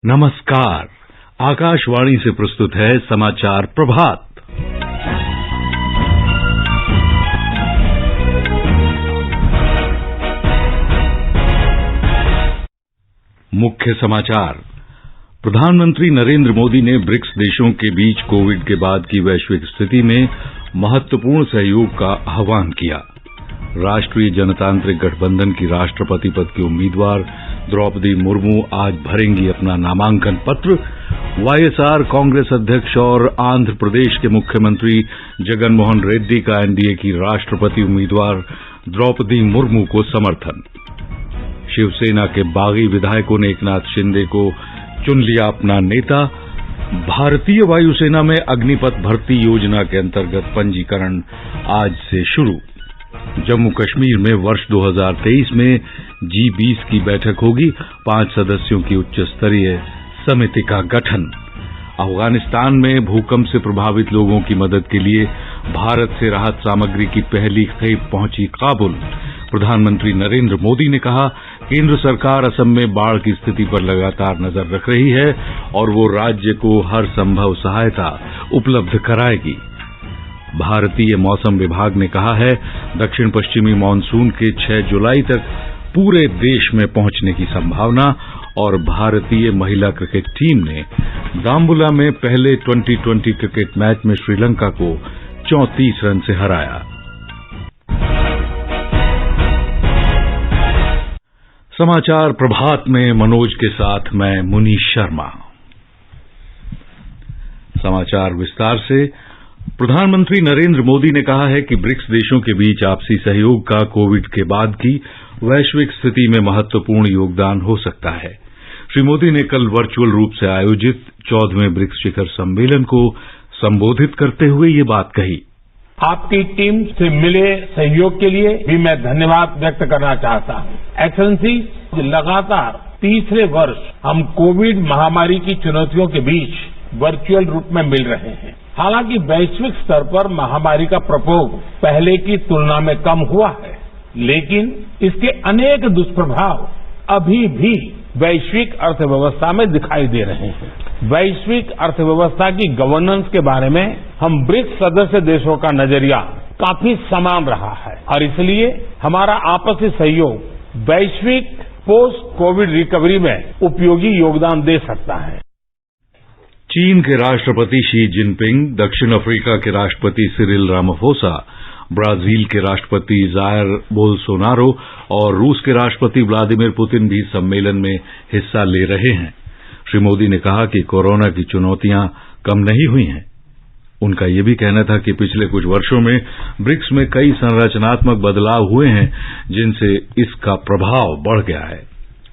नमस्कार। आकाशवाणी से प्रस्तुत है समाचार प्रभात। मुख्य समाचार। प्रधानमंत्री नरेंद्र मोदी ने ब्रिक्स देशों के बीच कोविड के बाद की वैश्विक स्थिति में महत्वपूर्ण सहयोग का आह्वान किया। राष्ट्रीय जनतांत्रिक गठबंधन की राष्ट्रपति पद की उम्मीदवार द्रौपदी मुर्मू आज भरेंगी अपना नामांकन पत्र। वाईएसआर कांग्रेस अध्यक्ष और आंध्र प्रदेश के मुख्यमंत्री जगन मोहन रेड्डी का एनडीए की राष्ट्रपति उम्मीदवार द्रौपदी मुर्मू को समर्थन। शिवसेना के बागी विधायकों ने एकनाथ शिंदे को चुन लिया अपना नेता। भारतीय वायुसेना में अग्निपथ भर्ती योजना के अंतर्गत पंजीकरण आज से शुरू। जम्मू कश्मीर में वर्ष 2023 में G20 की बैठक होगी। 5 सदस्यों की उच्च स्तरीय समिति का गठन। अफगानिस्तान में भूकंप से प्रभावित लोगों की मदद के लिए भारत से राहत सामग्री की पहली खेप पहुंची काबुल। प्रधानमंत्री नरेंद्र मोदी ने कहा, केंद्र सरकार असम में बाढ़ की स्थिति पर लगातार नजर रख रही है और वो राज्य को हर संभव सहायता उपलब्ध कराएगी। भारतीय मौसम विभाग ने कहा है, दक्षिण पश्चिमी मानसून के 6 जुलाई तक पूरे देश में पहुंचने की संभावना। और भारतीय महिला क्रिकेट टीम ने दाम्बुला में पहले 2020 क्रिकेट मैच में श्रीलंका को 34 रन से हराया। समाचार प्रभात में मनोज के साथ मैं मुनीश शर्मा। समाचार विस्तार से। प्रधानमंत्री नरेंद्र मोदी ने कहा है कि ब्रिक्स देशों के बीच आपसी सहयोग का कोविड के बाद की वैश्विक स्थिति में महत्वपूर्ण योगदान हो सकता है। श्री मोदी ने कल वर्चुअल रूप से आयोजित 14वें ब्रिक्स शिखर सम्मेलन को संबोधित करते हुए ये बात कही। आपकी टीम से मिले सहयोग के लिए भी मैं धन्यवाद व्यक्त करना चाहता हूं। एक्सेलेंसी, लगातार तीसरे वर्ष हम कोविड महामारी की चुनौतियों के बीच वर्चुअल रूप में मिल रहे हैं। हालांकि वैश्विक स्तर पर महामारी का प्रकोप पहले की तुलना में कम हुआ है, लेकिन इसके अनेक दुष्प्रभाव अभी भी वैश्विक अर्थव्यवस्था में दिखाई दे रहे हैं। वैश्विक अर्थव्यवस्था की गवर्नेंस के बारे में हम ब्रिक्स सदस्य देशों का नजरिया काफी समान रहा है और इसलिए हमारा आपसी सहयोग वैश्विक पोस्ट कोविड रिकवरी में उपयोगी योगदान दे सकता है। चीन के राष्ट्रपति शी जिनपिंग, दक्षिण अफ्रीका के राष्ट्रपति सिरिल रामाफोसा, ब्राजील के राष्ट्रपति जायर बोल्सोनारो और रूस के राष्ट्रपति व्लादिमीर पुतिन भी सम्मेलन में हिस्सा ले रहे हैं। श्री मोदी ने कहा कि कोरोना की चुनौतियां कम नहीं हुई हैं। उनका यह भी कहना था कि पिछले कुछ वर्षों में ब्रिक्स में कई संरचनात्मक बदलाव हुए हैं, जिनसे इसका प्रभाव बढ़ गया है।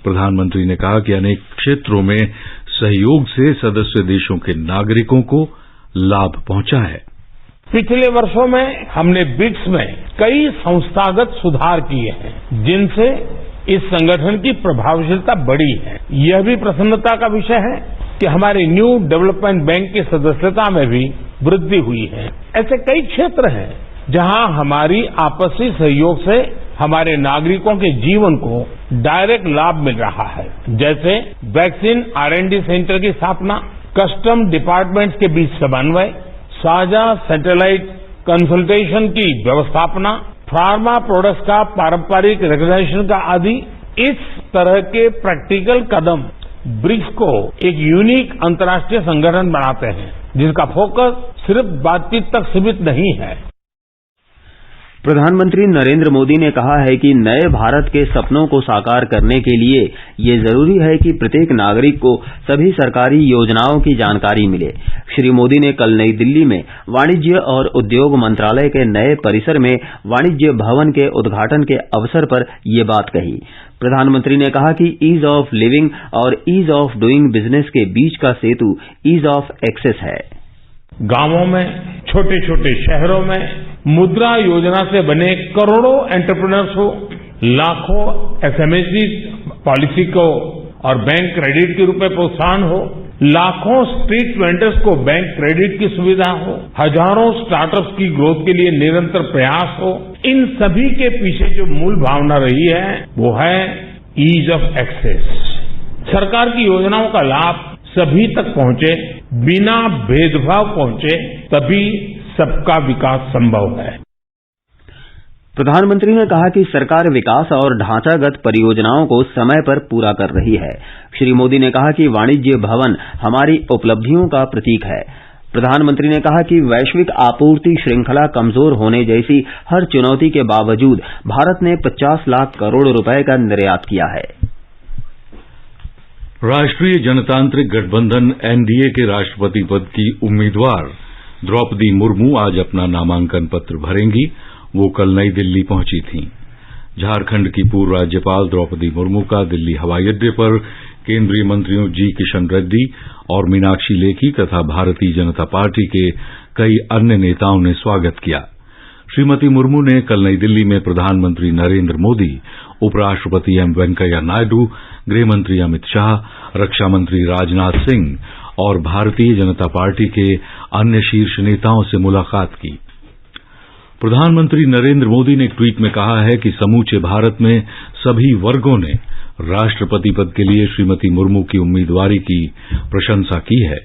प्रधानमंत्री ने कहा कि अनेक क्षेत्रों में सहयोग से सदस्य देशों के नागरिकों को लाभ पहुंचा है। पिछले वर्षों में हमने ब्रिक्स में कई संस्थागत सुधार किए हैं, जिनसे इस संगठन की प्रभावशीलता बढ़ी है। यह भी प्रसन्नता का विषय है कि हमारे न्यू डेवलपमेंट बैंक की सदस्यता में भी वृद्धि हुई है। ऐसे कई क्षेत्र हैं जहां हमारी आपसी सहयोग से हमारे नागरिकों के जीवन को डायरेक्ट लाभ मिल रहा है, जैसे वैक्सीन R&D सेंटर की स्थापना, कस्टम डिपार्टमेंट्स के बीच समन्वय, साझा सैटेलाइट कंसल्टेशन की व्यवस्थापना, फार्मा प्रोडक्ट्स का पारंपरिक रिकॉग्निशन का आदि। इस तरह के प्रैक्टिकल कदम ब्रिक्स को एक यूनिक अंतर्राष्ट्रीय संगठन बनाते हैं, जिसका फोकस सिर्फ बातचीत तक सीमित नहीं है। प्रधानमंत्री नरेंद्र मोदी ने कहा है कि नए भारत के सपनों को साकार करने के लिए ये जरूरी है कि प्रत्येक नागरिक को सभी सरकारी योजनाओं की जानकारी मिले। श्री मोदी ने कल नई दिल्ली में वाणिज्य और उद्योग मंत्रालय के नए परिसर में वाणिज्य भवन के उद्घाटन के अवसर पर ये बात कही। प्रधानमंत्री ने कहा कि ईज ऑफ लिविंग और ईज ऑफ डूइंग बिजनेस के बीच का सेतु ईज ऑफ एक्सेस है। गांवों में, छोटे छोटे शहरों में मुद्रा योजना से बने करोड़ों एंटरप्रेन्योर्स हो, लाखों एसएमई पॉलिसी को और बैंक क्रेडिट के रूप में प्रोत्साहन हो, लाखों स्ट्रीट वेंडर्स को बैंक क्रेडिट की सुविधा हो, हजारों स्टार्टअप्स की ग्रोथ के लिए निरंतर प्रयास हो। इन सभी के पीछे जो मूल भावना रही है वो है ईज ऑफ एक्सेस। सरकार की योजनाओं का लाभ सभी तक पहुंचे, बिना भेदभाव पहुंचे, तभी सबका विकास संभव है। प्रधानमंत्री ने कहा कि सरकार विकास और ढांचागत परियोजनाओं को समय पर पूरा कर रही है। श्री मोदी ने कहा कि वाणिज्य भवन हमारी उपलब्धियों का प्रतीक है। प्रधानमंत्री ने कहा कि वैश्विक आपूर्ति श्रृंखला कमजोर होने जैसी हर चुनौती के बावजूद भारत ने 50 लाख करोड़ रुपए का निर्यात किया है। राष्ट्रीय जनतांत्रिक गठबंधन एनडीए के राष्ट्रपति पद की उम्मीदवार द्रौपदी मुर्मू आज अपना नामांकन पत्र भरेंगी। वो कल नई दिल्ली पहुंची थीं। झारखंड की पूर्व राज्यपाल द्रौपदी मुर्मू का दिल्ली हवाई अड्डे पर केंद्रीय मंत्रियों जी किशन रेड्डी और मीनाक्षी लेखी तथा भारतीय जनता पार्टी के कई अन्य नेताओं ने स्वागत किया। श्रीमती मुर्मू ने कल नई दिल्ली में प्रधानमंत्री नरेंद्र मोदी, उपराष्ट्रपति एम वेंकैया नायडू, गृहमंत्री अमित शाह, रक्षा मंत्री राजनाथ सिंह और भारतीय जनता पार्टी के अन्य शीर्ष नेताओं से मुलाकात की। प्रधानमंत्री नरेंद्र मोदी ने एक ट्वीट में कहा है कि समूचे भारत में सभी वर्गों ने राष्ट्रपति पद के लिए श्रीमती मुर्मू की उम्मीदवारी की प्रशंसा की है।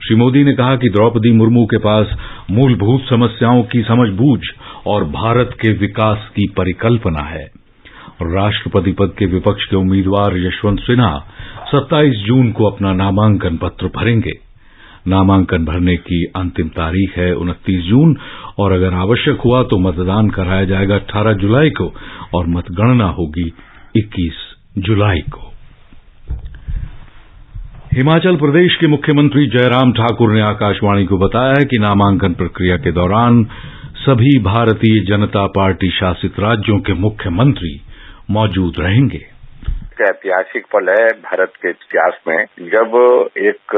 श्री मोदी ने कहा कि द्रौपदी मुर्मू के पास मूलभूत समस्याओं की समझबूझ और भारत के विकास की परिकल्पना है। राष्ट्रपति पद के विपक्ष के उम्मीदवार यशवंत सिन्हा 27 जून को अपना नामांकन पत्र भरेंगे। नामांकन भरने की अंतिम तारीख है 29 जून और अगर आवश्यक हुआ तो मतदान कराया जाएगा 18 जुलाई को और मतगणना होगी 21 जुलाई को। हिमाचल प्रदेश के मुख्यमंत्री जयराम ठाकुर ने आकाशवाणी को बताया है कि नामांकन प्रक्रिया के दौरान सभी भारतीय जनता पार्टी शासित राज्यों के मुख्यमंत्री मौजूद रहेंगे। ऐतिहासिक पल है भारत के इतिहास में जब एक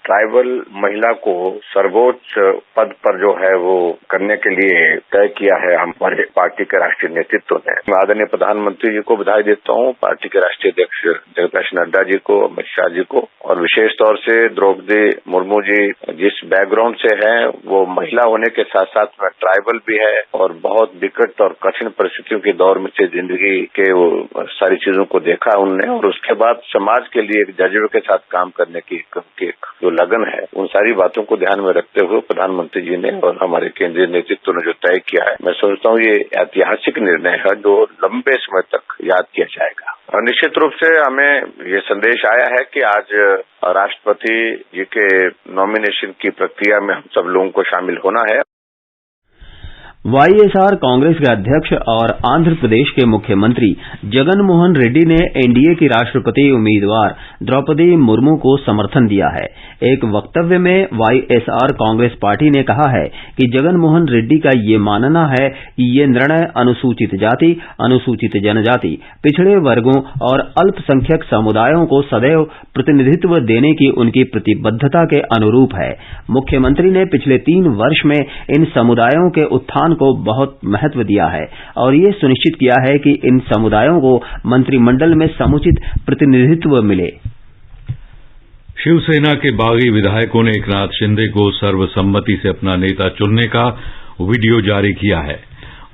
ट्राइबल महिला को सर्वोच्च पद पर जो है वो करने के लिए तय किया है हमारे पार्टी के राष्ट्रीय नेतृत्व ने। मैं आदरणीय प्रधानमंत्री जी को बधाई देता हूँ, पार्टी के राष्ट्रीय अध्यक्ष जगत प्रकाश नड्डा जी को, अमित शाह जी को और विशेष तौर से द्रौपदी मुर्मू जी जिस बैकग्राउंड से हैं वो महिला होने के साथ साथ में ट्राइबल भी है और बहुत विकट और कठिन परिस्थितियों के दौर में से जिंदगी के वो सारी चीजों को देखा उनने और उसके बाद समाज के लिए एक जज्बे के साथ काम करने की जो लगन है उन सारी बातों को ध्यान में रखते हुए प्रधानमंत्री जी ने और हमारे केंद्रीय नेतृत्व ने जो तय किया है, मैं सोचता हूँ ये ऐतिहासिक निर्णय है जो लंबे समय तक याद किया जाएगा। और निश्चित रूप से हमें ये संदेश आया है कि आज राष्ट्रपति जी के नॉमिनेशन की प्रक्रिया में हम सब लोगों को शामिल होना है। वाईएसआर कांग्रेस के अध्यक्ष और आंध्र प्रदेश के मुख्यमंत्री जगन मोहन रेड्डी ने एनडीए की राष्ट्रपति उम्मीदवार द्रौपदी मुर्मू को समर्थन दिया है। एक वक्तव्य में वाईएसआर कांग्रेस पार्टी ने कहा है कि जगन मोहन रेड्डी का ये मानना है कि ये निर्णय अनुसूचित जाति, अनुसूचित जनजाति, पिछड़े वर्गों और अल्पसंख्यक समुदायों को सदैव प्रतिनिधित्व देने की उनकी प्रतिबद्धता के अनुरूप है। मुख्यमंत्री ने पिछले 3 वर्ष में इन समुदायों के उत्थान को बहुत महत्व दिया है और ये सुनिश्चित किया है कि इन समुदायों को मंत्रिमंडल में समुचित प्रतिनिधित्व मिले। शिवसेना के बागी विधायकों ने एकनाथ शिंदे को सर्वसम्मति से अपना नेता चुनने का वीडियो जारी किया है।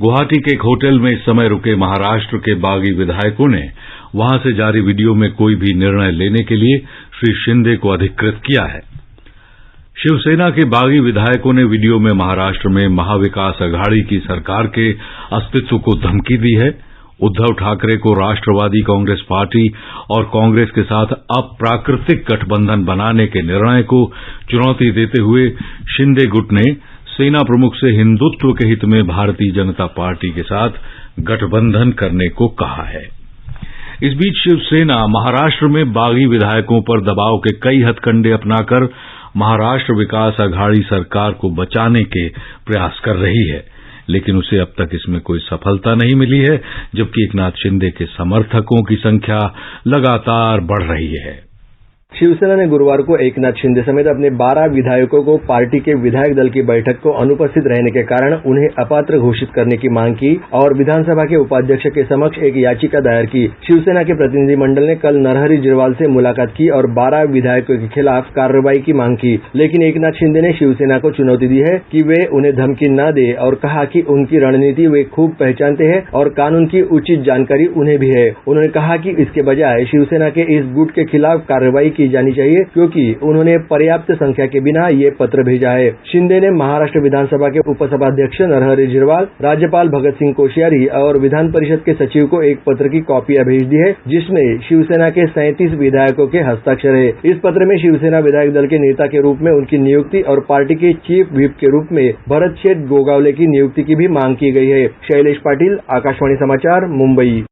गुवाहाटी के एक होटल में इस समय रुके महाराष्ट्र के बागी विधायकों ने वहां से जारी वीडियो में कोई भी निर्णय लेने के लिए श्री शिंदे को अधिकृत किया है। शिवसेना के बागी विधायकों ने वीडियो में महाराष्ट्र में महाविकास अघाड़ी की सरकार के अस्तित्व को धमकी दी है। उद्धव ठाकरे को राष्ट्रवादी कांग्रेस पार्टी और कांग्रेस के साथ अप्राकृतिक गठबंधन बनाने के निर्णय को चुनौती देते हुए शिंदे गुट ने सेना प्रमुख से हिंदुत्व के हित में भारतीय जनता पार्टी के साथ गठबंधन करने को कहा है। इस बीच शिवसेना महाराष्ट्र में बागी विधायकों पर दबाव के कई हथकंडे अपनाकर महाराष्ट्र विकास अघाड़ी सरकार को बचाने के प्रयास कर रही है, लेकिन उसे अब तक इसमें कोई सफलता नहीं मिली है, जबकि एकनाथ शिंदे के समर्थकों की संख्या लगातार बढ़ रही है। शिवसेना ने गुरुवार को एकनाथ शिंदे समेत अपने 12 विधायकों को पार्टी के विधायक दल की बैठक को अनुपस्थित रहने के कारण उन्हें अपात्र घोषित करने की मांग की और विधानसभा के उपाध्यक्ष के समक्ष एक याचिका दायर की। शिवसेना के प्रतिनिधिमंडल ने कल नरहरि झिरवाल से मुलाकात की और 12 विधायकों के खिलाफ कार्रवाई की मांग की, लेकिन एकनाथ शिंदे ने शिवसेना को चुनौती दी है कि वे उन्हें धमकी न दे और कहा कि उनकी रणनीति वे खूब पहचानते हैं और कानून की उचित जानकारी उन्हें भी है। उन्होंने कहा कि इसके बजाय शिवसेना के इस गुट के खिलाफ कार्रवाई की जानी चाहिए क्योंकि उन्होंने पर्याप्त संख्या के बिना ये पत्र भेजा है। शिंदे ने महाराष्ट्र विधानसभा के उपसभाध्यक्ष नरहरि झिरवाल, राज्यपाल भगत सिंह कोश्यारी और विधान परिषद के सचिव को एक पत्र की कॉपियां भेज दी है जिसमें शिवसेना के 37 विधायकों के हस्ताक्षर है। इस पत्र में शिवसेना विधायक दल के नेता के रूप में उनकी नियुक्ति और पार्टी के चीफ व्हिप के रूप में भरत शेठ गोगावले की नियुक्ति की भी मांग की गई है। शैलेश पाटिल, आकाशवाणी समाचार, मुंबई।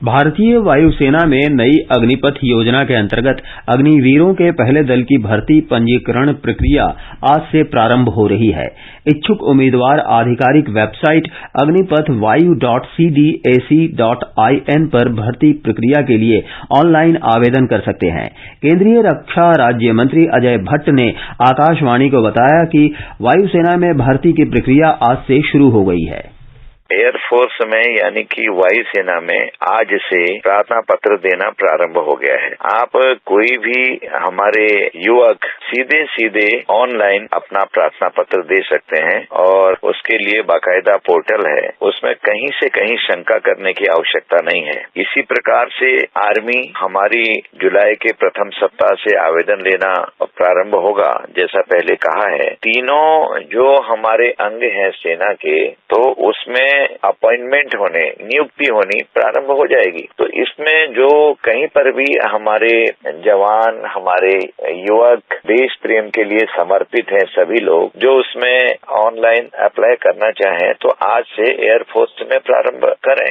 भारतीय वायुसेना में नई अग्निपथ योजना के अंतर्गत अग्निवीरों के पहले दल की भर्ती पंजीकरण प्रक्रिया आज से प्रारंभ हो रही है। इच्छुक उम्मीदवार आधिकारिक वेबसाइट अग्निपथ-vayu.cdac.in पर भर्ती प्रक्रिया के लिए ऑनलाइन आवेदन कर सकते हैं। केंद्रीय रक्षा राज्य मंत्री अजय भट्ट ने आकाशवाणी को बताया कि वायुसेना में भर्ती की प्रक्रिया आज से शुरू हो गई है। एयरफोर्स में यानी कि वायुसेना में आज से प्रार्थना पत्र देना प्रारंभ हो गया है। आप कोई भी हमारे युवक सीधे ऑनलाइन अपना प्रार्थना पत्र दे सकते हैं और उसके लिए बाकायदा पोर्टल है, उसमें कहीं से कहीं शंका करने की आवश्यकता नहीं है। इसी प्रकार से आर्मी हमारी जुलाई के प्रथम सप्ताह से आवेदन लेना प्रारंभ होगा। जैसा पहले कहा है, तीनों जो हमारे अंग हैं सेना के, तो उसमें अपॉइंटमेंट होने, नियुक्ति होनी प्रारंभ हो जाएगी। तो इसमें जो कहीं पर भी हमारे जवान, हमारे युवक देश प्रेम के लिए समर्पित हैं, सभी लोग जो उसमें ऑनलाइन अप्लाई करना चाहें तो आज से एयरफोर्स में प्रारंभ करें।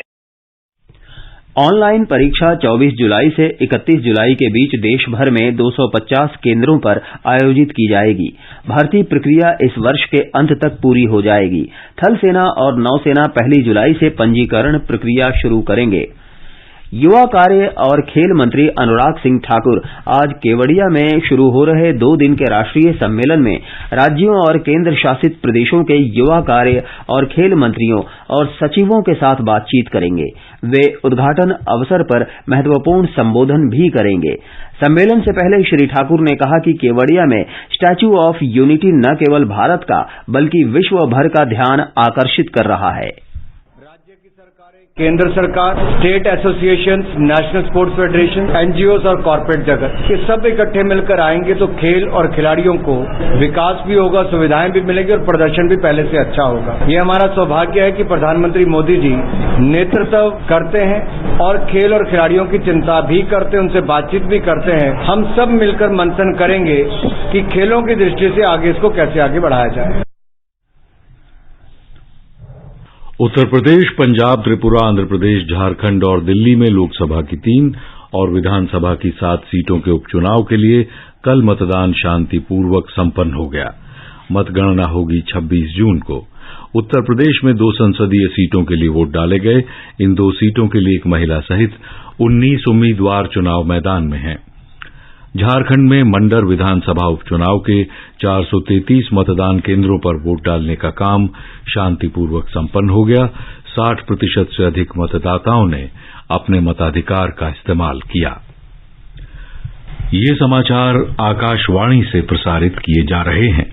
ऑनलाइन परीक्षा 24 जुलाई से 31 जुलाई के बीच देश भर में 250 केंद्रों पर आयोजित की जाएगी। भर्ती प्रक्रिया इस वर्ष के अंत तक पूरी हो जाएगी। थल सेना और नौसेना 1 जुलाई से पंजीकरण प्रक्रिया शुरू करेंगे। युवा कार्य और खेल मंत्री अनुराग सिंह ठाकुर आज केवड़िया में शुरू हो रहे 2 दिन के राष्ट्रीय सम्मेलन में राज्यों और केंद्र शासित प्रदेशों के युवा कार्य और खेल मंत्रियों और सचिवों के साथ बातचीत करेंगे। वे उद्घाटन अवसर पर महत्वपूर्ण संबोधन भी करेंगे। सम्मेलन से पहले श्री ठाकुर ने कहा कि केवड़िया में स्टैच्यू ऑफ यूनिटी न केवल भारत का बल्कि विश्व भर का ध्यान आकर्षित कर रहा है। केंद्र सरकार, state association, national sports federation, NGOs और कॉर्पोरेट जगत, ये सब इकट्ठे मिलकर आएंगे तो खेल और खिलाड़ियों को विकास भी होगा, सुविधाएं भी मिलेंगी और प्रदर्शन भी पहले से अच्छा होगा। ये हमारा सौभाग्य है कि प्रधानमंत्री मोदी जी नेतृत्व करते हैं और खेल और खिलाड़ियों की चिंता भी करते हैं, उनसे बातचीत भी करते हैं। हम सब मिलकर मंथन करेंगे कि खेलों की दृष्टि से आगे इसको कैसे आगे बढ़ाया जाए। उत्तर प्रदेश, पंजाब, त्रिपुरा, आंध्र प्रदेश, झारखंड और दिल्ली में लोकसभा की 3 और विधानसभा की 7 सीटों के उपचुनाव के लिए कल मतदान शांतिपूर्वक संपन्न हो गया। मतगणना होगी 26 जून को। उत्तर प्रदेश में 2 संसदीय सीटों के लिए वोट डाले गए। इन 2 सीटों के लिए एक महिला सहित 19 उम्मीदवार चुनाव मैदान में हैं। झारखंड में मंडर विधानसभा उपचुनाव के 433 मतदान केंद्रों पर वोट डालने का काम शांतिपूर्वक संपन्न हो गया। 60% से अधिक मतदाताओं ने अपने मताधिकार का इस्तेमाल किया। ये समाचार आकाशवाणी से प्रसारित किए जा रहे हैं।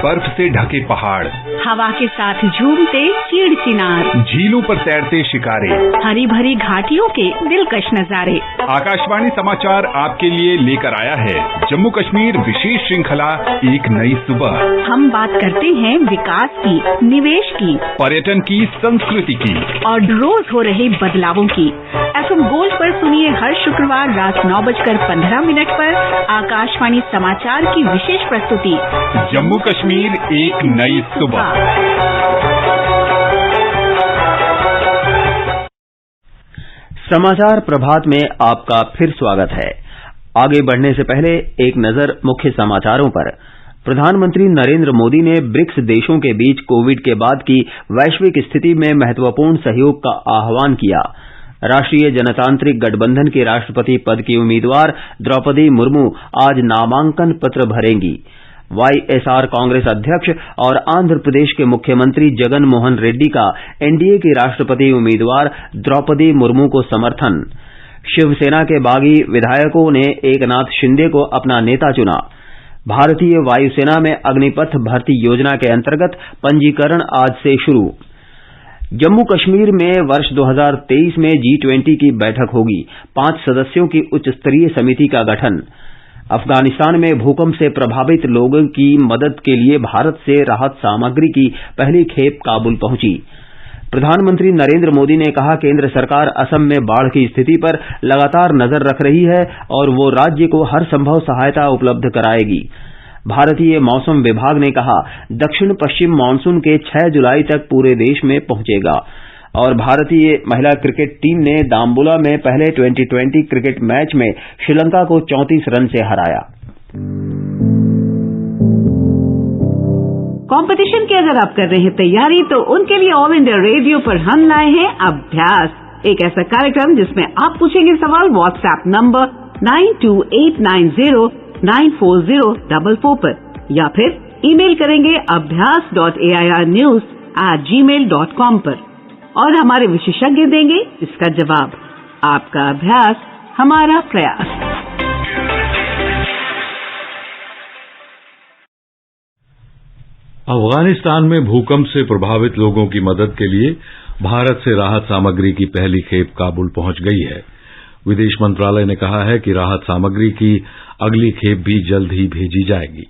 बर्फ से ढके पहाड़, हवा के साथ झूमते चीड़ चिनार, झीलों पर तैरते शिकारे, हरी भरी घाटियों के दिलकश नजारे। आकाशवाणी समाचार आपके लिए लेकर आया है जम्मू कश्मीर विशेष श्रृंखला एक नई सुबह। हम बात करते हैं विकास की, निवेश की, पर्यटन की, संस्कृति की और रोज हो रहे बदलावों की। FM गोल्ड पर सुनिए हर शुक्रवार रात 9:15 पर आकाशवाणी समाचार की विशेष प्रस्तुति जम्मू कश्मीर एक नई सुबह। समाचार प्रभात में आपका फिर स्वागत है। आगे बढ़ने से पहले एक नजर मुख्य समाचारों पर। प्रधानमंत्री नरेंद्र मोदी ने ब्रिक्स देशों के बीच कोविड के बाद की वैश्विक स्थिति में महत्वपूर्ण सहयोग का आह्वान किया। राष्ट्रीय जनतांत्रिक गठबंधन के राष्ट्रपति पद की उम्मीदवार द्रौपदी मुर्मू आज नामांकन पत्र भरेंगी। वाईएसआर कांग्रेस अध्यक्ष और आंध्र प्रदेश के मुख्यमंत्री जगन मोहन रेड्डी का एनडीए की राष्ट्रपति उम्मीदवार द्रौपदी मुर्मू को समर्थन। शिवसेना के बागी विधायकों ने एकनाथ शिंदे को अपना नेता चुना। भारतीय वायुसेना में अग्निपथ भर्ती योजना के अंतर्गत पंजीकरण आज से शुरू। जम्मू कश्मीर में वर्ष 2023 में G20 की बैठक होगी। 5 सदस्यों की उच्च स्तरीय समिति का गठन। अफगानिस्तान में भूकंप से प्रभावित लोगों की मदद के लिए भारत से राहत सामग्री की पहली खेप काबुल पहुंची। प्रधानमंत्री नरेंद्र मोदी ने कहा, केंद्र सरकार असम में बाढ़ की स्थिति पर लगातार नजर रख रही है और वो राज्य को हर संभव सहायता उपलब्ध कराएगी। भारतीय मौसम विभाग ने कहा, दक्षिण पश्चिम मानसून के 6 जुलाई तक पूरे देश में पहुंचेगा। और भारतीय महिला क्रिकेट टीम ने दाम्बुला में पहले 2020 क्रिकेट मैच में श्रीलंका को 34 रन से हराया। कंपटीशन की अगर आप कर रहे हैं तैयारी, तो उनके लिए ऑल इंडिया रेडियो पर हम लाए हैं अभ्यास, एक ऐसा कार्यक्रम जिसमें आप पूछेंगे सवाल व्हाट्सएप नंबर 9289094044 पर, या फिर ईमेल करेंगे abhyas.airnews@gmail.com पर, और हमारे विशेषज्ञ देंगे इसका जवाब। आपका अभ्यास हमारा प्रयास। अफगानिस्तान में भूकंप से प्रभावित लोगों की मदद के लिए भारत से राहत सामग्री की पहली खेप काबुल पहुंच गई है। विदेश मंत्रालय ने कहा है कि राहत सामग्री की अगली खेप भी जल्द ही भेजी जाएगी।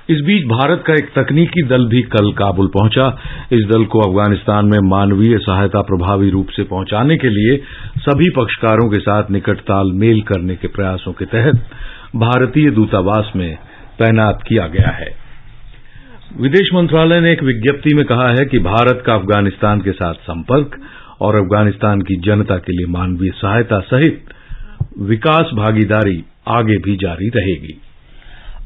इस बीच भारत का एक तकनीकी दल भी कल काबुल पहुंचा। इस दल को अफगानिस्तान में मानवीय सहायता प्रभावी रूप से पहुंचाने के लिए सभी पक्षकारों के साथ निकट तालमेल करने के प्रयासों के तहत भारतीय दूतावास में तैनात किया गया है। विदेश मंत्रालय ने एक विज्ञप्ति में कहा है कि भारत का अफगानिस्तान के साथ संपर्क और अफगानिस्तान की जनता के लिए मानवीय सहायता सहित विकास भागीदारी आगे भी जारी रहेगी।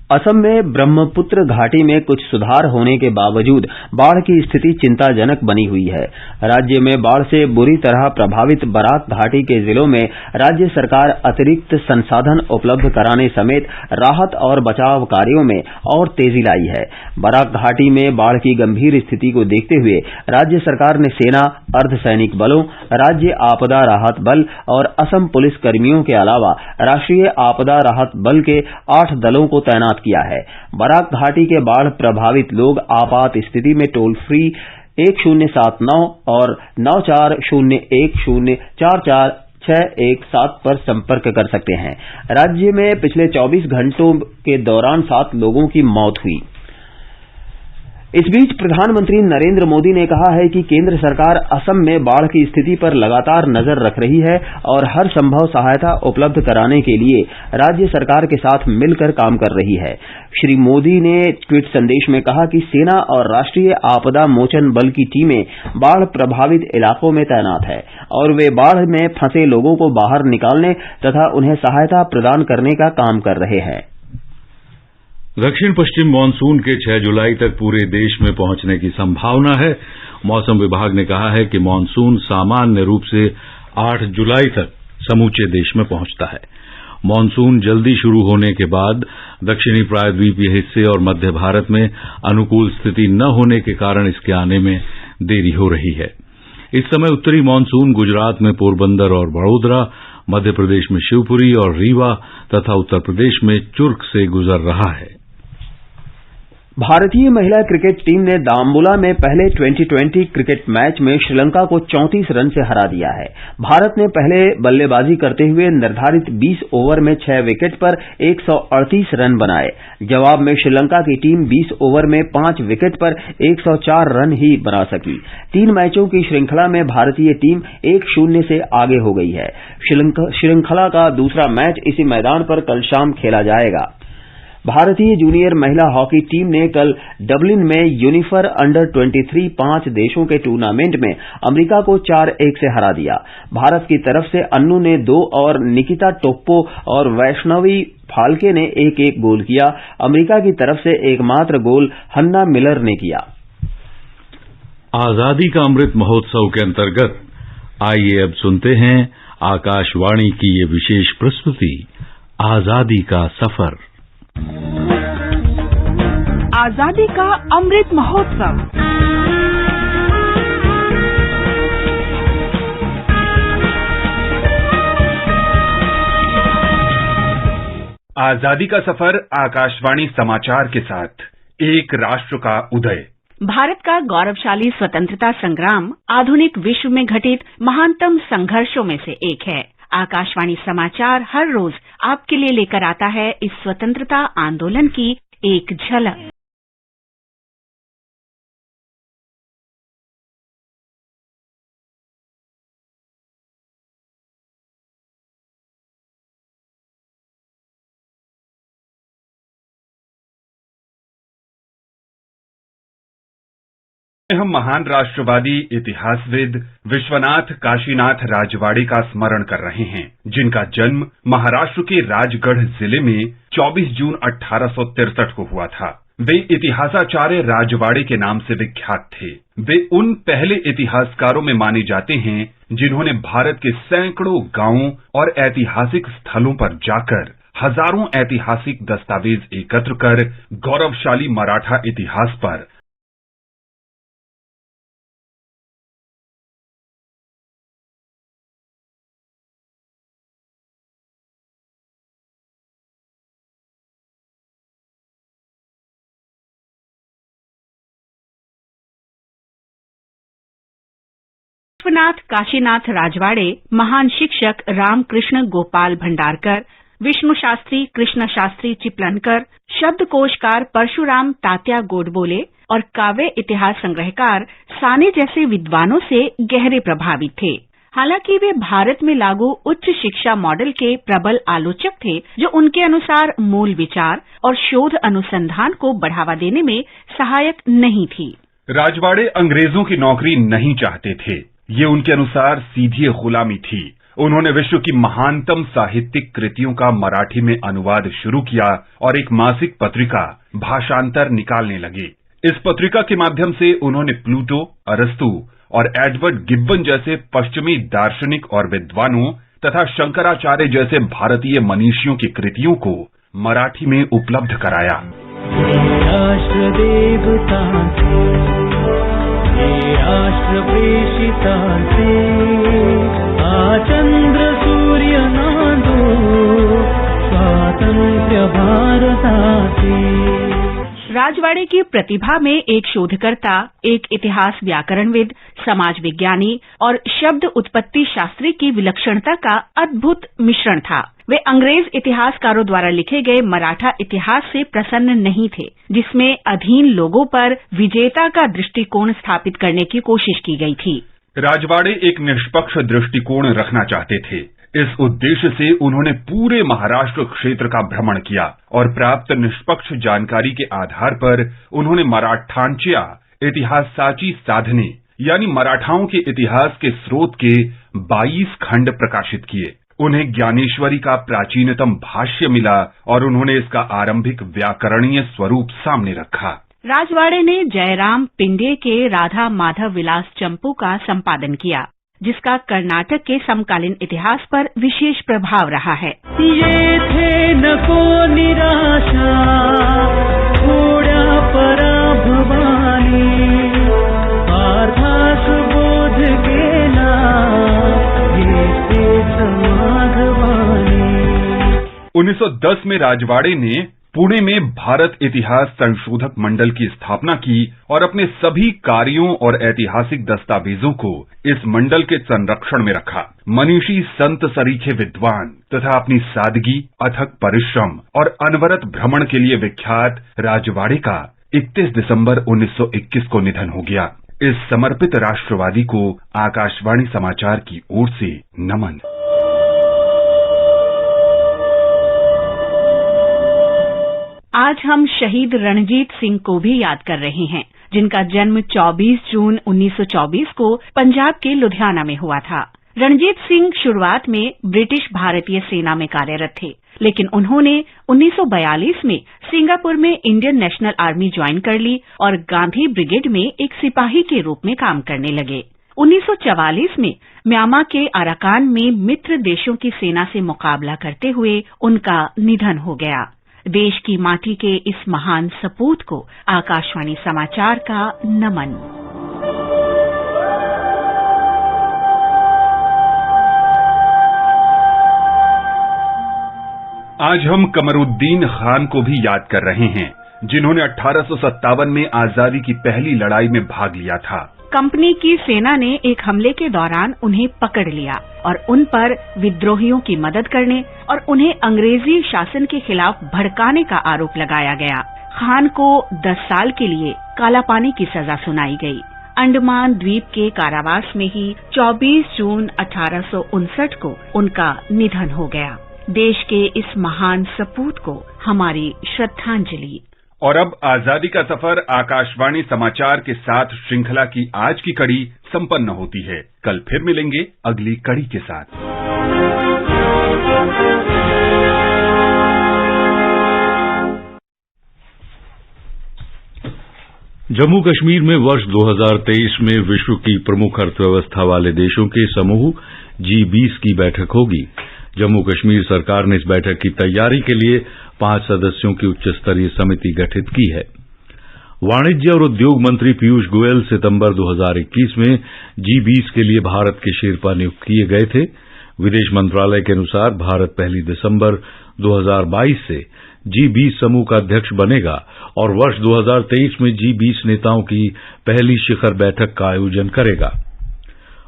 असम में ब्रह्मपुत्र घाटी में कुछ सुधार होने के बावजूद बाढ़ की स्थिति चिंताजनक बनी हुई है। राज्य में बाढ़ से बुरी तरह प्रभावित बराक घाटी के जिलों में राज्य सरकार अतिरिक्त संसाधन उपलब्ध कराने समेत राहत और बचाव कार्यों में और तेजी लाई है। बराक घाटी में बाढ़ की गंभीर स्थिति को देखते हुए राज्य सरकार ने सेना, अर्धसैनिक बलों, राज्य आपदा राहत बल और असम पुलिस कर्मियों के अलावा राष्ट्रीय आपदा राहत बल के 8 दलों को तैनात किया है। बराक घाटी के बाढ़ प्रभावित लोग आपात स्थिति में टोल फ्री 1079 और 9401044617 पर संपर्क कर सकते हैं। राज्य में पिछले 24 घंटों के दौरान 7 लोगों की मौत हुई। इस बीच प्रधानमंत्री नरेंद्र मोदी ने कहा है कि केंद्र सरकार असम में बाढ़ की स्थिति पर लगातार नजर रख रही है और हर संभव सहायता उपलब्ध कराने के लिए राज्य सरकार के साथ मिलकर काम कर रही है। श्री मोदी ने ट्वीट संदेश में कहा कि सेना और राष्ट्रीय आपदा मोचन बल की टीमें बाढ़ प्रभावित इलाकों में तैनात है और वे बाढ़ में फंसे लोगों को बाहर निकालने तथा उन्हें सहायता प्रदान करने का काम कर रहे हैं। दक्षिण पश्चिम मानसून के 6 जुलाई तक पूरे देश में पहुंचने की संभावना है। मौसम विभाग ने कहा है कि मानसून सामान्य रूप से 8 जुलाई तक समूचे देश में पहुंचता है। मानसून जल्दी शुरू होने के बाद दक्षिणी प्रायद्वीपीय हिस्से और मध्य भारत में अनुकूल स्थिति न होने के कारण इसके आने में देरी हो रही है। इस समय उत्तरी मानसून गुजरात में पोरबंदर और वडोदरा, मध्य प्रदेश में शिवपुरी और रीवा तथा उत्तर प्रदेश में चुर्क से गुजर रहा है। भारतीय महिला क्रिकेट टीम ने दाम्बुला में पहले 2020 क्रिकेट मैच में श्रीलंका को 34 रन से हरा दिया है। भारत ने पहले बल्लेबाजी करते हुए निर्धारित 20 ओवर में 6 विकेट पर 138 रन बनाए। जवाब में श्रीलंका की टीम 20 ओवर में 5 विकेट पर 104 रन ही बना सकी। 3 मैचों की श्रृंखला में भारतीय टीम 1-0 से आगे हो गई है। श्रृंखला का दूसरा मैच इसी मैदान पर कल शाम खेला जाएगा। भारतीय जूनियर महिला हॉकी टीम ने कल डबलिन में यूनिफर अंडर 23 5 देशों के टूर्नामेंट में अमेरिका को 4-1 से हरा दिया। भारत की तरफ से अन्नू ने 2 और निकिता टोप्पो और वैष्णवी फाल्के ने 1-1 गोल किया। अमेरिका की तरफ से एकमात्र गोल हन्ना मिलर ने किया। आजादी का अमृत महोत्सव के अंतर्गत आइए अब सुनते हैं आकाशवाणी की ये विशेष प्रस्तुति आजादी का सफर। आजादी का अमृत महोत्सव। आजादी का सफर आकाशवाणी समाचार के साथ एक राष्ट्र का उदय। भारत का गौरवशाली स्वतंत्रता संग्राम आधुनिक विश्व में घटित महानतम संघर्षों में से एक है। आकाशवाणी समाचार हर रोज आपके लिए लेकर आता है इस स्वतंत्रता आंदोलन की एक झलक। हम महान राष्ट्रवादी इतिहासविद विश्वनाथ काशीनाथ राजवाड़े का स्मरण कर रहे हैं, जिनका जन्म महाराष्ट्र के राजगढ़ जिले में 24 जून 1863 को हुआ था। वे इतिहासाचार्य राजवाड़े के नाम से विख्यात थे। वे उन पहले इतिहासकारों में माने जाते हैं जिन्होंने भारत के सैकड़ों गांवों और ऐतिहासिक स्थलों पर जाकर हजारों ऐतिहासिक दस्तावेज एकत्र कर गौरवशाली मराठा इतिहास पर विश्वनाथ काशीनाथ राजवाड़े महान शिक्षक रामकृष्ण गोपाल भंडारकर, विष्णु शास्त्री कृष्ण शास्त्री चिपलनकर, शब्दकोशकार परशुराम तात्या गोडबोले और काव्य इतिहास संग्रहकार साने जैसे विद्वानों से गहरे प्रभावित थे। हालांकि वे भारत में लागू उच्च शिक्षा मॉडल के प्रबल आलोचक थे, जो उनके अनुसार मूल विचार और शोध अनुसंधान को बढ़ावा देने में सहायक नहीं थी। राजवाड़े अंग्रेजों की नौकरी नहीं चाहते थे। ये उनके अनुसार सीधी गुलामी थी। उन्होंने विश्व की महानतम साहित्यिक कृतियों का मराठी में अनुवाद शुरू किया और एक मासिक पत्रिका भाषांतर निकालने लगे। इस पत्रिका के माध्यम से उन्होंने प्लूटो, अरस्तु और एडवर्ड गिब्बन जैसे पश्चिमी दार्शनिक और विद्वानों तथा शंकराचार्य जैसे भारतीय मनीषियों की कृतियों को मराठी में उपलब्ध कराया। राष्ट्र प्रेषितांचे चंद्र सूर्य नांदो स्वातंत्र्य भारताचे। राजवाड़े की प्रतिभा में एक शोधकर्ता, एक इतिहास व्याकरणविद, समाज विज्ञानी और शब्द उत्पत्ति शास्त्री की विलक्षणता का अद्भुत मिश्रण था। वे अंग्रेज इतिहासकारों द्वारा लिखे गए मराठा इतिहास से प्रसन्न नहीं थे, जिसमें अधीन लोगों पर विजेता का दृष्टिकोण स्थापित करने की कोशिश की गई थी। राजवाड़े एक निष्पक्ष दृष्टिकोण रखना चाहते थे। इस उद्देश्य से उन्होंने पूरे महाराष्ट्र क्षेत्र का भ्रमण किया और प्राप्त निष्पक्ष जानकारी के आधार पर उन्होंने मराठांच्या इतिहासाची साधने यानी मराठाओं के इतिहास के स्रोत के 22 खंड प्रकाशित किए। उन्हें ज्ञानेश्वरी का प्राचीनतम भाष्य मिला और उन्होंने इसका आरंभिक व्याकरणीय स्वरूप सामने रखा। राजवाड़े ने जयराम पिंडे के राधा माधव विलास चंपू का संपादन किया, जिसका कर्नाटक के समकालीन इतिहास पर विशेष प्रभाव रहा है। ये थे नको निराशा थोड़ा पराभवानी पार्थास बोध केला ये समागवानी। 1910 में राजवाड़े ने पुणे में भारत इतिहास संशोधक मंडल की स्थापना की और अपने सभी कार्यों और ऐतिहासिक दस्तावेजों को इस मंडल के संरक्षण में रखा। मनीषी संत सरीखे विद्वान तथा अपनी सादगी, अथक परिश्रम और अनवरत भ्रमण के लिए विख्यात राजवाड़े का 31 दिसंबर 1921 को निधन हो गया। इस समर्पित राष्ट्रवादी को आकाशवाणी समाचार की ओर से नमन। आज हम शहीद रणजीत सिंह को भी याद कर रहे हैं, जिनका जन्म 24 जून 1924 को पंजाब के लुधियाना में हुआ था। रणजीत सिंह शुरुआत में ब्रिटिश भारतीय सेना में कार्यरत थे, लेकिन उन्होंने 1942 में सिंगापुर में इंडियन नेशनल आर्मी ज्वाइन कर ली और गांधी ब्रिगेड में एक सिपाही के रूप में काम करने लगे। 1944 में म्यांमार के अराकान में मित्र देशों की सेना से मुकाबला करते हुए उनका निधन हो गया। देश की माटी के इस महान सपूत को आकाशवाणी समाचार का नमन। आज हम कमरुद्दीन खान को भी याद कर रहे हैं, जिन्होंने 1857 में आजादी की पहली लड़ाई में भाग लिया था। कंपनी की सेना ने एक हमले के दौरान उन्हें पकड़ लिया और उन पर विद्रोहियों की मदद करने और उन्हें अंग्रेजी शासन के खिलाफ भड़काने का आरोप लगाया गया। खान को 10 साल के लिए कालापानी की सजा सुनाई गई। अंडमान द्वीप के कारावास में ही 24 जून 1859 को उनका निधन हो गया। देश के इस महान सपूत को हमारी श्रद्धांजलि। और अब आजादी का सफर आकाशवाणी समाचार के साथ श्रृंखला की आज की कड़ी संपन्न होती है। कल फिर मिलेंगे अगली कड़ी के साथ। जम्मू कश्मीर में वर्ष 2023 में विश्व की प्रमुख अर्थव्यवस्था वाले देशों के समूह G20 की बैठक होगी। जम्मू कश्मीर सरकार ने इस बैठक की तैयारी के लिए 5 सदस्यों की उच्च स्तरीय समिति गठित की है। वाणिज्य और उद्योग मंत्री पीयूष गोयल सितंबर 2021 में G20 के लिए भारत के शेरपा नियुक्त किए गए थे। विदेश मंत्रालय के अनुसार भारत 1 दिसंबर 2022 से G20 समूह का अध्यक्ष बनेगा और वर्ष 2023 में G20 नेताओं की पहली शिखर बैठक का आयोजन करेगा।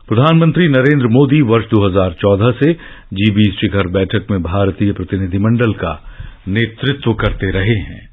प्रधानमंत्री नरेंद्र मोदी वर्ष 2014 से G20 शिखर बैठक में भारतीय प्रतिनिधिमंडल का नेतृत्व करते रहे हैं।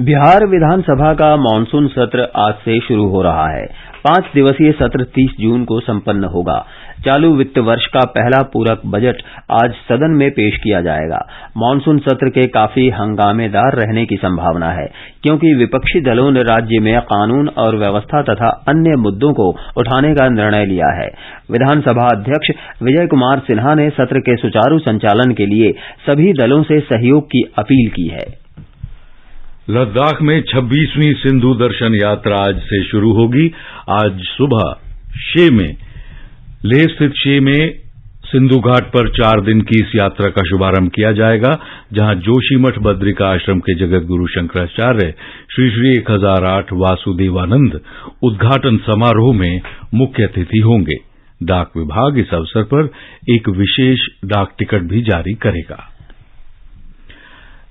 बिहार विधानसभा का मानसून सत्र आज से शुरू हो रहा है। 5 दिवसीय सत्र 30 जून को संपन्न होगा। चालू वित्त वर्ष का पहला पूरक बजट आज सदन में पेश किया जाएगा। मानसून सत्र के काफी हंगामेदार रहने की संभावना है, क्योंकि विपक्षी दलों ने राज्य में कानून और व्यवस्था तथा अन्य मुद्दों को उठाने का निर्णय लिया है। विधानसभा अध्यक्ष विजय कुमार सिन्हा ने सत्र के सुचारू संचालन के लिए सभी दलों से सहयोग की अपील की है। लद्दाख में 26वीं सिंधु दर्शन यात्रा आज से शुरू होगी। आज सुबह शे में लेह स्थित शे में सिंधु घाट पर 4 दिन की इस यात्रा का शुभारंभ किया जाएगा, जहां जोशीमठ बद्रिका आश्रम के जगत गुरु शंकराचार्य श्री श्री 1008 वासुदेवानंद उद्घाटन समारोह में मुख्य अतिथि होंगे। डाक विभाग इस अवसर पर एक विशेष डाक टिकट भी जारी करेगा।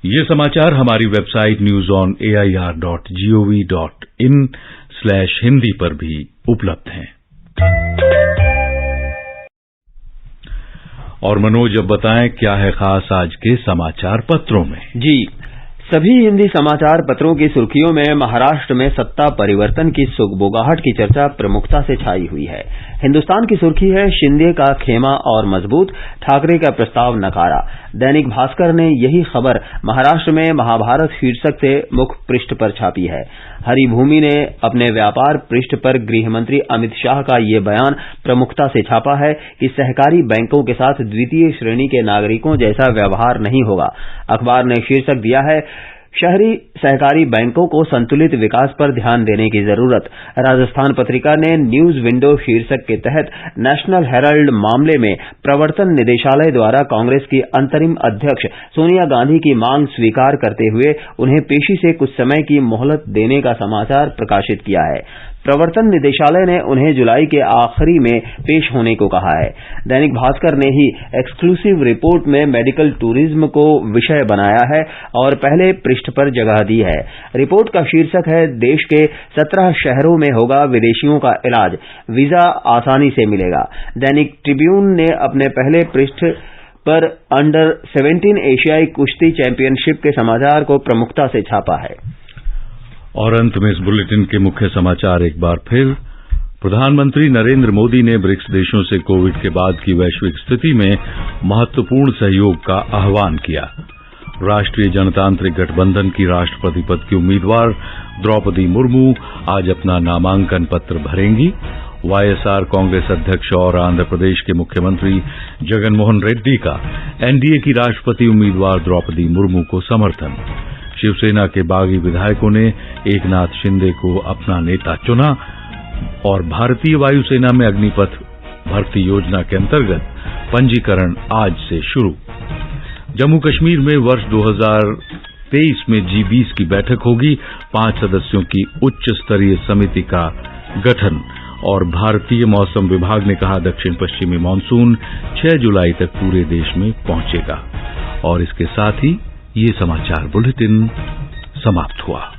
ये समाचार हमारी वेबसाइट newsonair.gov.in/hindi पर भी उपलब्ध हैं। और मनोज, अब बताएं क्या है खास आज के समाचार पत्रों में। जी, सभी हिंदी समाचार पत्रों की सुर्खियों में महाराष्ट्र में सत्ता परिवर्तन की सुगबुगाहट की चर्चा प्रमुखता से छाई हुई है। हिंदुस्तान की सुर्खी है, शिंदे का खेमा और मजबूत, ठाकरे का प्रस्ताव नकारा। दैनिक भास्कर ने यही खबर महाराष्ट्र में महाभारत शीर्षक से मुख्य पृष्ठ पर छापी है। हरिभूमि ने अपने व्यापार पृष्ठ पर गृहमंत्री अमित शाह का ये बयान प्रमुखता से छापा है कि सहकारी बैंकों के साथ द्वितीय श्रेणी के नागरिकों जैसा व्यवहार नहीं होगा। अखबार ने शीर्षक दिया है, शहरी सहकारी बैंकों को संतुलित विकास पर ध्यान देने की जरूरत। राजस्थान पत्रिका ने न्यूज विंडो शीर्षक के तहत नेशनल हेराल्ड मामले में प्रवर्तन निदेशालय द्वारा कांग्रेस की अंतरिम अध्यक्ष सोनिया गांधी की मांग स्वीकार करते हुए उन्हें पेशी से कुछ समय की मोहलत देने का समाचार प्रकाशित किया है। प्रवर्तन निदेशालय ने उन्हें जुलाई के आखिरी में पेश होने को कहा है। दैनिक भास्कर ने ही एक्सक्लूसिव रिपोर्ट में मेडिकल टूरिज्म को विषय बनाया है और पहले पृष्ठ पर जगह दी है। रिपोर्ट का शीर्षक है, देश के 17 शहरों में होगा विदेशियों का इलाज, वीजा आसानी से मिलेगा। दैनिक ट्रिब्यून ने अपने पहले पृष्ठ पर अंडर 17 एशियाई कुश्ती चैंपियनशिप के समाचार को प्रमुखता से छापा है। और अंत में इस बुलेटिन के मुख्य समाचार एक बार फिर। प्रधानमंत्री नरेंद्र मोदी ने ब्रिक्स देशों से कोविड के बाद की वैश्विक स्थिति में महत्वपूर्ण सहयोग का आह्वान किया। राष्ट्रीय जनतांत्रिक गठबंधन की राष्ट्रपति पद की उम्मीदवार द्रौपदी मुर्मू आज अपना नामांकन पत्र भरेंगी। वाईएसआर कांग्रेस अध्यक्ष और आंध्र प्रदेश के मुख्यमंत्री जगनमोहन रेड्डी का एनडीए की राष्ट्रपति उम्मीदवार द्रौपदी मुर्मू को समर्थन। शिवसेना के बागी विधायकों ने एकनाथ शिंदे को अपना नेता चुना। और भारतीय वायुसेना में अग्निपथ भर्ती योजना के अंतर्गत पंजीकरण आज से शुरू। जम्मू कश्मीर में वर्ष 2023 में G20 की बैठक होगी, 5 सदस्यों की उच्च स्तरीय समिति का गठन। और भारतीय मौसम विभाग ने कहा दक्षिण पश्चिमी मानसून 6 जुलाई तक पूरे देश में पहुंचेगा। और इसके साथ ही ये समाचार बुलेटिन समाप्त हुआ।